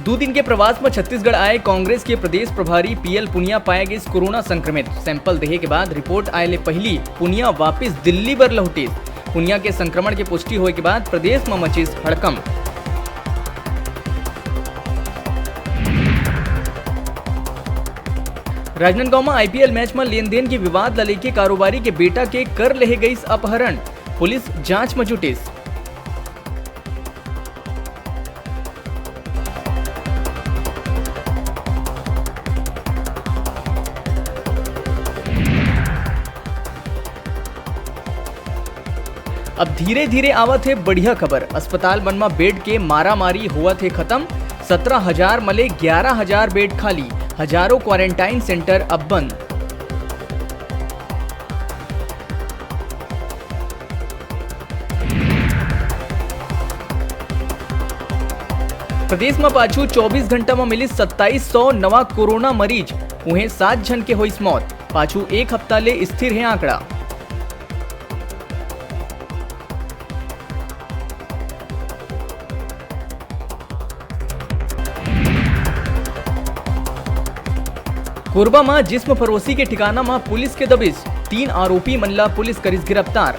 दो दिन के प्रवास में छत्तीसगढ़ आए कांग्रेस के प्रदेश प्रभारी पीएल पुनिया पाए गए कोरोना संक्रमित। सैंपल देहे के बाद रिपोर्ट आए पहली पुनिया वापस दिल्ली बर लौटे। पुनिया के संक्रमण के पुष्टि होने के बाद प्रदेश में मचिस हड़कंप। राजनांदगांव में आईपीएल मैच में लेन देन के विवाद लेके कारोबारी के बेटा के कर ले गई अपहरण। पुलिस जांच में जुटिस। अब धीरे धीरे आवत है बढ़िया खबर। अस्पताल मन में बेड के मारा मारी हुआ थे खत्म। 17,000 मले 11,000 बेड खाली। हजारों क्वारंटाइन सेंटर अब बंद। प्रदेश में पाछू 24 घंटा में मिली 2700 नवा कोरोना मरीज। उन्हें 7 जन के हुई मौत। पाछू एक हफ्ता ले स्थिर है आंकड़ा। कोरबा में जिस्म फरोशी के ठिकाना में पुलिस के दबिश। 3 आरोपी मनला पुलिस करिस गिरफ्तार।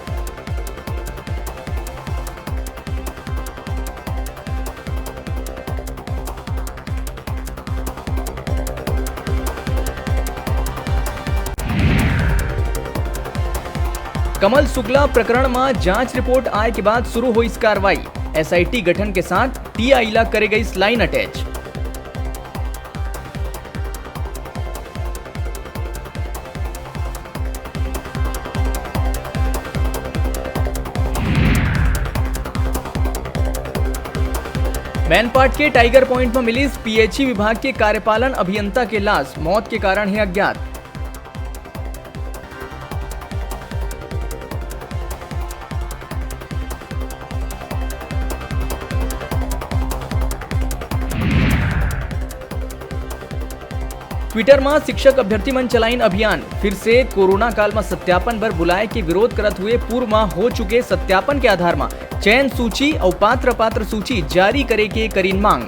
कमल शुक्ला प्रकरण में जांच रिपोर्ट आए के बाद शुरू हुई इस कार्रवाई। एसआईटी गठन के साथ टीआईला करे गई लाइन अटैच। मैनपाट के टाइगर पॉइंट में मिली पीएचई विभाग के कार्यपालन अभियंता के लाश। मौत के कारण है अज्ञात। ट्विटर में शिक्षक अभ्यर्थी मन चलाइन अभियान। फिर से कोरोना काल में सत्यापन पर बुलाए के विरोध करत हुए पूर्व में हो चुके सत्यापन के आधार में चयन सूची और पात्र सूची जारी करे के करीन मांग।